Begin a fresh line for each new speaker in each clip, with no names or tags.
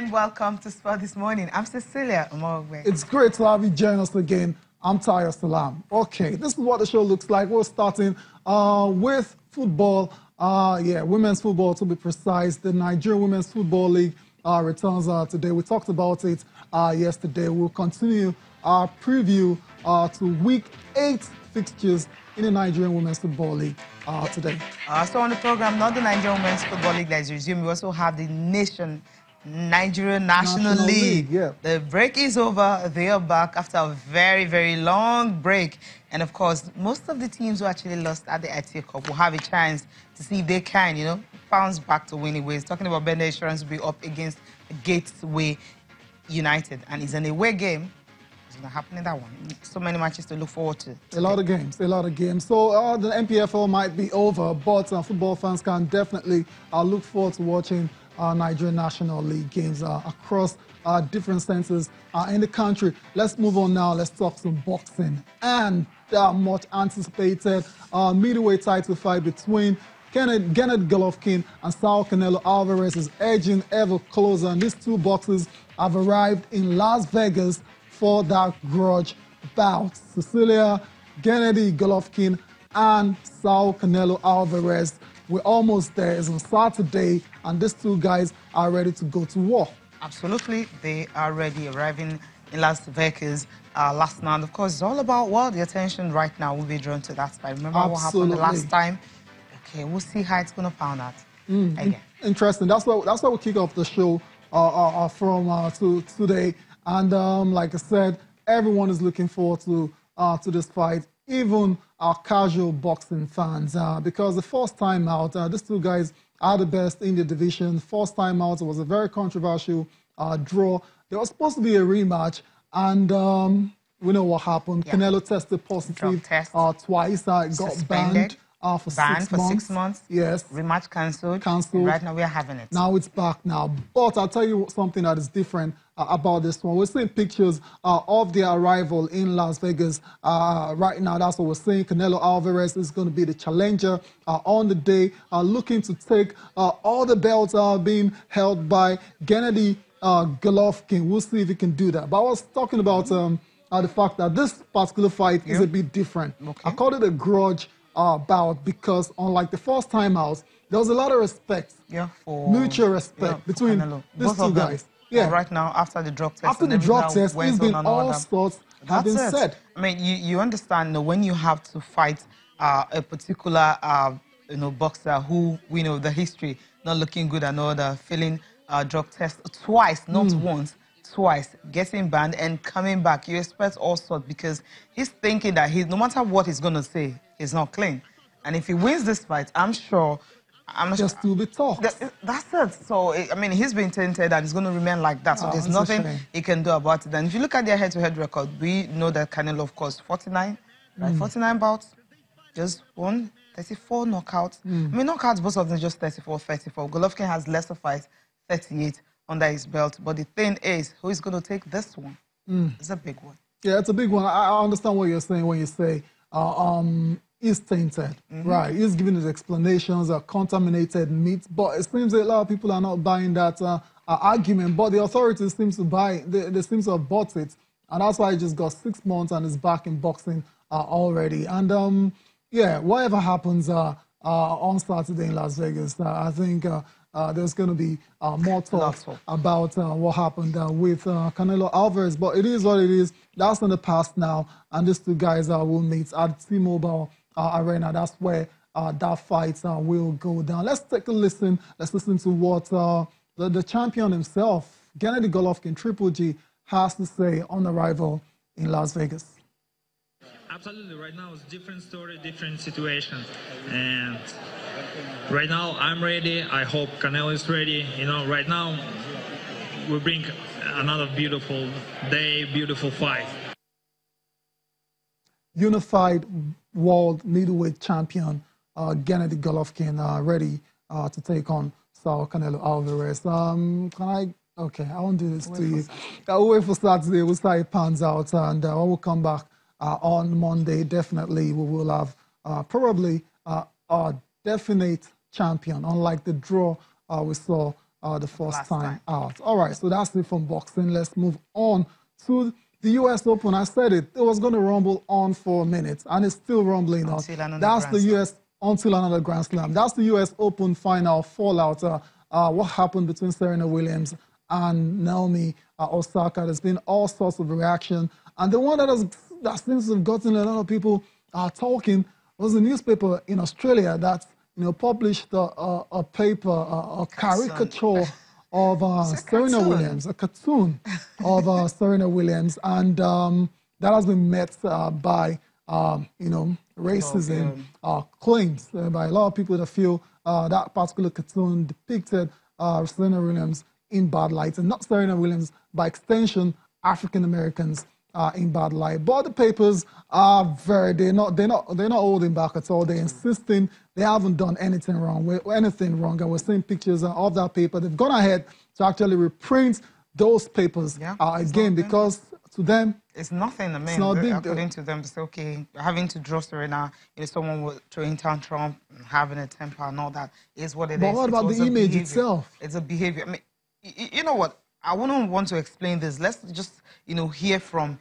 and welcome to Sport This Morning. I'm Cecilia Omogwe.
It's great to have you join us again. I'm Taya Salam. Okay, this is what the show looks like. We're starting with football. Women's football to be precise. The Nigerian Women's Football League returns today. We talked about it yesterday. We'll continue our preview to Week 8 fixtures in the Nigerian Women's Football League today.
So on the program, not the Nigerian Women's Football League that is resumed, we also have the Nigerian National League.
Yeah.
The break is over. They are back after a very, very long break. And of course, most of the teams who actually lost at the ITA Cup will have a chance to see if they can, bounce back to winning ways. Talking about Bender Insurance will be up against Gateway United. And it's an away game. It's not happening that one. So many matches to look forward to.
A lot of games. So the NPFL might be over, but football fans can definitely look forward to watching Nigerian National League games across different centers in the country. Let's move on now. Let's talk some boxing and much anticipated middleweight title fight between Kenneth Golovkin and Saul Canelo Alvarez is edging ever closer, and these two boxers have arrived in Las Vegas for that grudge bout. Cecilia, Kennedy Golovkin and Saul Canelo Alvarez. We're almost there. It's on Saturday, and these two guys are ready to go to war.
Absolutely. They are ready, arriving in Las Vegas last night. Of course, it's all about, the attention right now will be drawn to that fight. Remember what happened the last time? Okay, we'll see how it's going to pan out again.
Interesting. That's why we kick off the show from today. And like I said, everyone is looking forward to this fight, even our casual boxing fans, because the first time out, these two guys are the best in the division. First time out, it was a very controversial draw. There was supposed to be a rematch, and we know what happened. Yeah. Canelo tested positive twice. Got banned for 6 months. Yes.
Rematch cancelled. Right now we are having it.
Now it's back now. But I'll tell you something that is different about this one. We're seeing pictures of their arrival in Las Vegas right now. That's what we're seeing. Canelo Alvarez is going to be the challenger on the day, looking to take all the belts being held by Kennedy Golovkin. We'll see if he can do that. But I was talking about the fact that this particular fight is a bit different. Okay. I call it a grudge bout because unlike the first time out, there was a lot of respect, mutual respect between these two guys.
Yeah. Right now, after the drug test,
it's been all sorts have been said.
I mean, you understand when you have to fight a particular boxer who we know the history not looking good and all the failing drug test twice, not once. Twice, getting banned and coming back. You expect all sorts because he's thinking that no matter what he's going to say, he's not clean. And if he wins this fight, I'm sure...
Just to be talked.
That's it. So, I mean, he's been tainted and he's going to remain like that. So there's nothing he can do about it. And if you look at their head-to-head record, we know that Canelo, of course, 49, right? 49 bouts, just won 34 knockouts. I mean, knockouts, both of them just 34, 34. Golovkin has lesser fights, 38 under his belt. But the thing is, who is going to take this one? It's a big one.
Yeah, it's a big one. I understand what you're saying when you say he's tainted, right? He's giving his explanations, contaminated meat, but it seems that a lot of people are not buying that argument, but the authorities seem to buy, they seem to have bought it, and that's why he just got 6 months and is back in boxing already. And whatever happens on Saturday in Las Vegas, I think there's going to be more talk about what happened with Canelo Alvarez, but it is what it is. That's in the past now, and these two guys will meet at T-Mobile Arena. That's where that fight will go down. Let's take a listen. Let's listen to what the champion himself, Kennedy Golovkin, Triple G, has to say on arrival in Las Vegas.
Absolutely. Right now it's different story, different situation. And right now I'm ready. I hope Canelo is ready. Right now we bring another beautiful day, beautiful fight.
Unified world middleweight champion Kennedy Golovkin ready to take on Saul Canelo Alvarez. Okay, I won't do this to you. I'll wait for Saturday. We'll see how it pans out, and when we come back on Monday, definitely we will have probably a definite champion, unlike the draw we saw the first time out. All right, so that's it from boxing. Let's move on to the U.S. Open. I said it was going to rumble on for a minute, and it's still rumbling on. That's the U.S. until another Grand Slam. That's the U.S. Open final fallout. What happened between Serena Williams and Naomi Osaka? There's been all sorts of reaction, and the one that seems to have gotten a lot of people talking was a newspaper in Australia that published a paper, a caricature of Serena Williams, a cartoon of Serena Williams, and that has been met by racism claims by a lot of people that feel that particular cartoon depicted Serena Williams in bad light, and not Serena Williams, by extension, African Americans in bad light. But the papers are they're not holding back at all. They're insisting they haven't done anything wrong, and we're seeing pictures of that paper. They've gone ahead to actually reprint those papers again, because to them
it's nothing. I mean, according to them, it's okay. Having to draw Serena, someone was throwing tantrum, having a temper, and all that is what it is.
But what about the image itself?
It's a behavior. I mean, you know what? I wouldn't want to explain this. Let's just hear from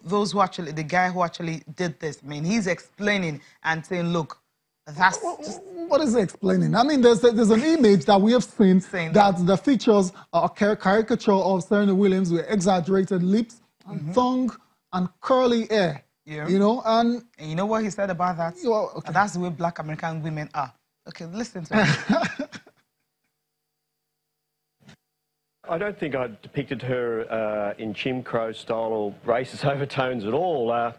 those who actually, the guy who actually did this. I mean, he's explaining and saying, look, that's just...
What is he explaining? I mean, there's an image that we have seen that the features a caricature of Serena Williams with exaggerated lips and tongue and curly hair.
Yeah.
And
you know what he said about that?
Okay.
That's the way Black American women are. Okay, listen to him.
I don't think I depicted her in Jim Crow style or racist overtones at all.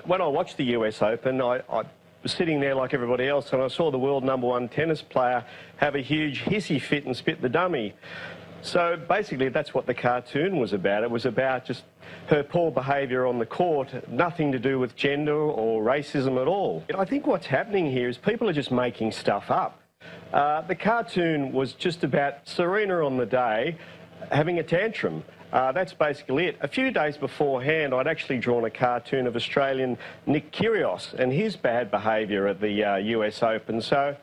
When I watched the US Open, I was sitting there like everybody else, and I saw the world #1 tennis player have a huge hissy fit and spit the dummy. So basically that's what the cartoon was about. It was about just her poor behaviour on the court, nothing to do with gender or racism at all. I think what's happening here is people are just making stuff up. The cartoon was just about Serena on the day having a tantrum. That's basically it. A few days beforehand, I'd actually drawn a cartoon of Australian Nick Kyrgios and his bad behaviour at the US Open. So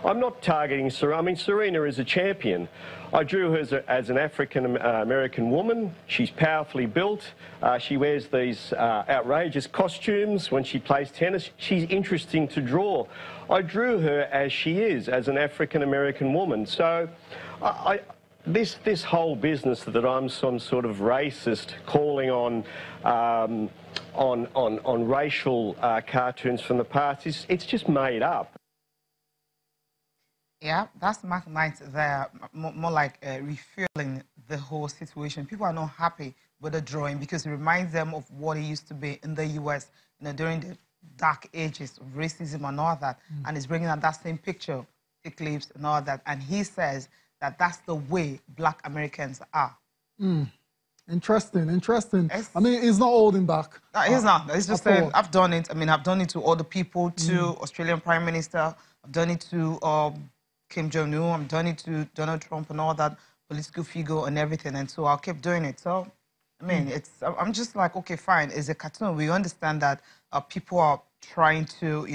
I'm not targeting Serena. I mean, Serena is a champion. I drew her as an African-American woman. She's powerfully built. She wears these outrageous costumes when she plays tennis. She's interesting to draw. I drew her as she is, as an African-American woman. So this whole business that I'm some sort of racist calling on racial cartoons from the past, it's just made up.
Yeah, that's Mark Knight there, more like refueling the whole situation. People are not happy with the drawing because it reminds them of what it used to be in the US, during the dark ages of racism and all that. And he's bringing out that same picture, thick lips and all that. And he says that that's the way Black Americans are.
Interesting. I mean, he's not holding back.
No, he's not. He's just saying, I've done it. I mean, I've done it to other people, to Australian Prime Minister. I've done it to Kim Jong-un. I've done it to Donald Trump and all that political figure and everything. And so I'll keep doing it. So, I mean, I'm just like, okay, fine. It's a cartoon. We understand that people are trying to,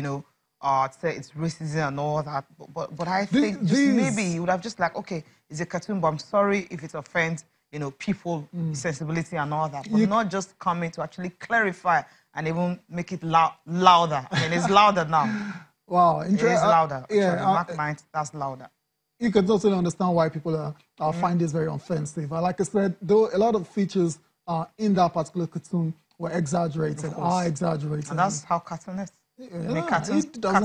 say it's racism and all that. But I think maybe you would have just like, okay, it's a cartoon, but I'm sorry if it offends, people, sensibility and all that. But not just coming to actually clarify and even make it louder. I mean, it's louder now.
Wow,
interesting. It is louder. Yeah, Mark Knight, that's louder.
You can totally understand why people find this very offensive. Like I said, though a lot of features in that particular cartoon were exaggerated, exaggerated.
And that's how cartoonists.
Cartoons usually doesn't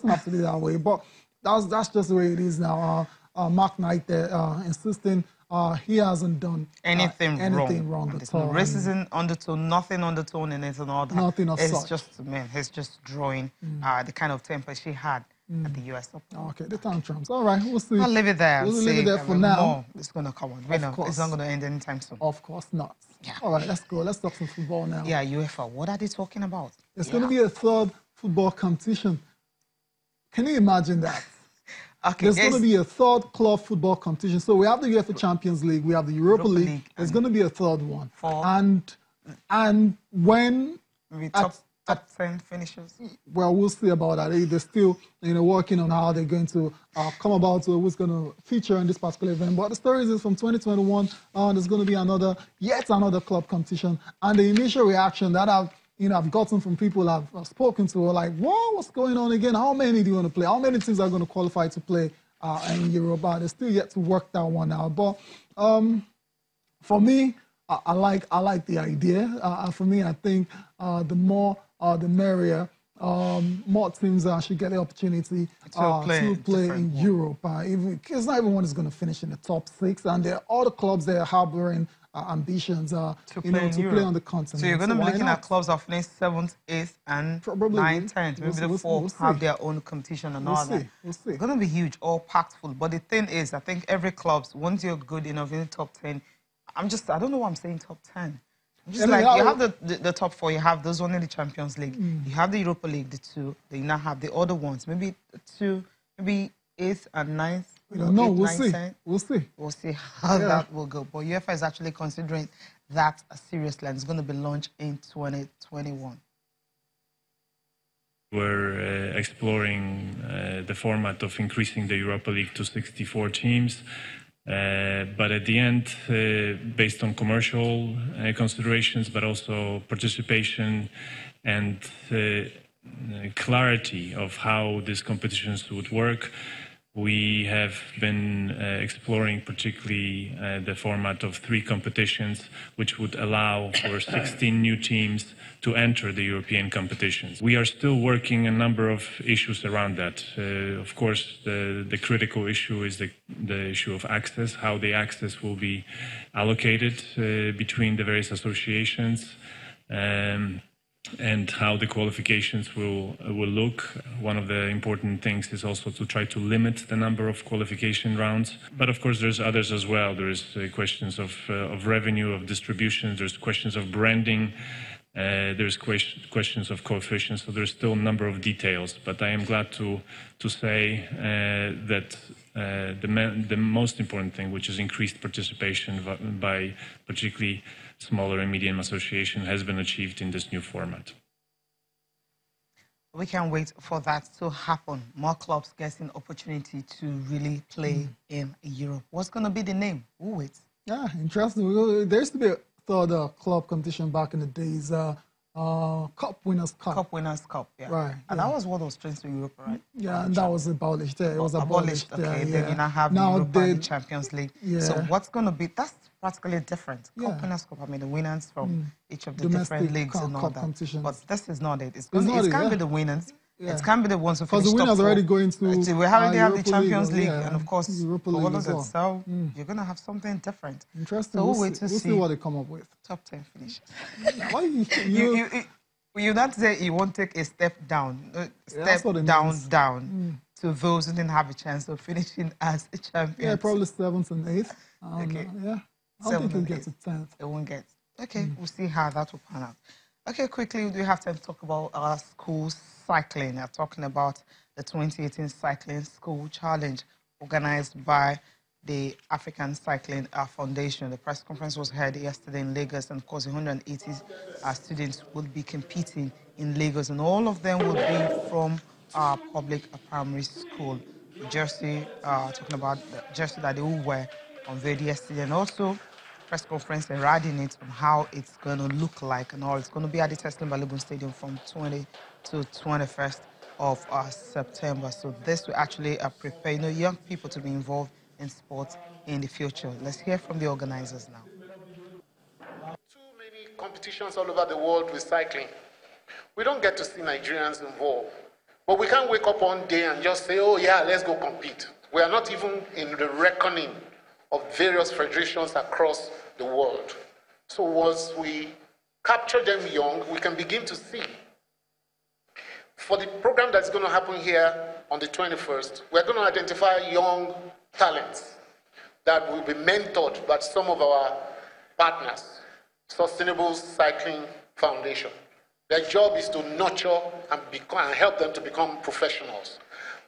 have to be that way. But that's just the way it is now. Mark Knight there insisting he hasn't done anything wrong at all.
No racism undertone, nothing undertone in it and all that.
Nothing of
it's
such.
Just, man, he's just drawing the kind of temper she had at the US Open.
Okay, the tantrums. All right, we'll see.
I'll leave it there.
We'll leave it there for now.
It's going to come on. It's not going to end anytime soon.
Of course not.
Yeah.
All right, let's go. Let's talk some football now.
Yeah, UEFA. What are they talking about?
There's going to be a third football competition. Can you imagine that?
Okay,
there's going to be a third club football competition. So we have the UEFA Champions League, we have the Europa League. There's going to be a third one. And when
top 10 finishes?
Well, we'll see about that. They're still, working on how they're going to come about who's going to feature in this particular event. But the story is from 2021, there's going to be yet another club competition. And the initial reaction that I've gotten from people I've spoken to are like, whoa, what's going on again? How many do you want to play? How many teams are going to qualify to play in Europe? They're still yet to work that one out. But for me, I like the idea. For me, I think the more the merrier. More teams should get the opportunity to play in Europe. Because not everyone is going to finish in the top 6, and there are other clubs that are harboring ambitions to play on the continent.
So you're going to be looking at clubs that finish 7th, 8th, and 9th, 10th. Maybe the 4th have their own competition and all that. It's going to be huge, all packed full. But the thing is, I think every club, once you're good enough in the top 10, I don't know why I'm saying top 10. Just like you have the top 4, you have those one in the Champions League, you have the Europa League, the 2, then you now have the other ones, maybe 2, maybe 8th and 9th.
We don't know, we'll see.
10th.
We'll
see how that will go. But UEFA is actually considering that seriously, and it's going to be launched in 2021.
We're exploring the format of increasing the Europa League to 64 teams. But at the end, based on commercial considerations, but also participation and clarity of how these competitions would work, we have been exploring particularly the format of 3 competitions, which would allow for 16 new teams to enter the European competitions. We are still working a number of issues around that. Of course, the critical issue is the issue of access, how the access will be allocated between the various associations. And how the qualifications will look. One of the important things is also to try to limit the number of qualification rounds. But of course, there's others as well. There's questions of revenue, of distribution. There's questions of branding. There's questions of coefficients. So there's still a number of details. But I am glad to say that the most important thing, which is increased participation by particularly smaller and medium association, has been achieved in this new format.
We can't wait for that to happen. More clubs getting opportunity to really play in Europe. What's going to be the name? Who waits?
Yeah, interesting. There used to be a third club competition back in the days. Cup Winners' Cup.
Cup Winners' Cup, yeah.
Right.
And that was what was traced to Europe, right?
Yeah, and that was abolished. Yeah, it was abolished.
Okay, then you now have the Europa and the Champions League. Yeah. So what's going to be, that's practically different. Cup Winners' Cup, I mean, the winners from each of the different leagues and all that. But this is not it. It can't be the winners. Yeah. It can't be the ones who finish top 4.
Because the winners already going to
we already have the Champions League and, of course,
Europa League as well.
So you're going to have something different.
Interesting. So we'll see what they come up with.
Top 10 finishes.
You
not say you won't take a step down, down to those who didn't have a chance of finishing as a champion.
Yeah, probably 7th and 8th.
Okay.
Yeah. I don't think it'll get to 10th.
It won't get. Okay, we'll see how that will pan out. Okay, quickly, we have time to talk about our school cycling. We're talking about the 2018 Cycling School Challenge organized by the African Cycling Foundation. The press conference was held yesterday in Lagos, and of course, 180 students will be competing in Lagos, and all of them will be from our public primary school. The jersey, talking about the jersey that they will wear unveiled yesterday, and also press conference and riding it on how it's going to look like and all. It's going to be at the Teslim Balogun Stadium from 20 to 21st of September. So this will actually prepare young people to be involved in sports in the future. Let's hear from the organizers now.
Too many competitions all over the world with cycling. We don't get to see Nigerians involved. But we can't wake up one day and just say, oh yeah, let's go compete. We are not even in the reckoning of various federations across the world. So once we capture them young, we can begin to see. For the program that's going to happen here on the 21st, we're going to identify young talents that will be mentored by some of our partners, Sustainable Cycling Foundation. Their job is to nurture and help them to become professionals.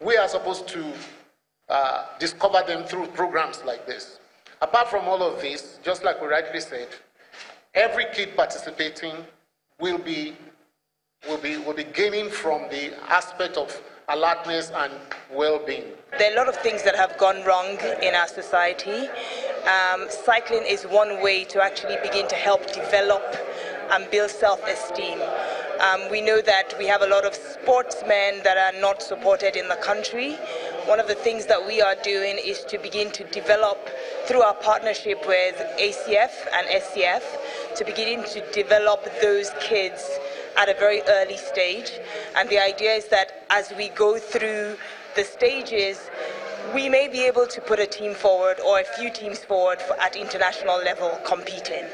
We are supposed to discover them through programs like this. Apart from all of this, just like we rightly said, every kid participating will be will be gaining from the aspect of alertness and well-being.
There are a lot of things that have gone wrong in our society. Cycling is one way to actually begin to help develop and build self-esteem. We know that we have a lot of sportsmen that are not supported in the country. One of the things that we are doing is to begin to develop, through our partnership with ACF and SCF, to begin to develop those kids at a very early stage. And the idea is that as we go through the stages, we may be able to put a team forward or a few teams forward at international level competing.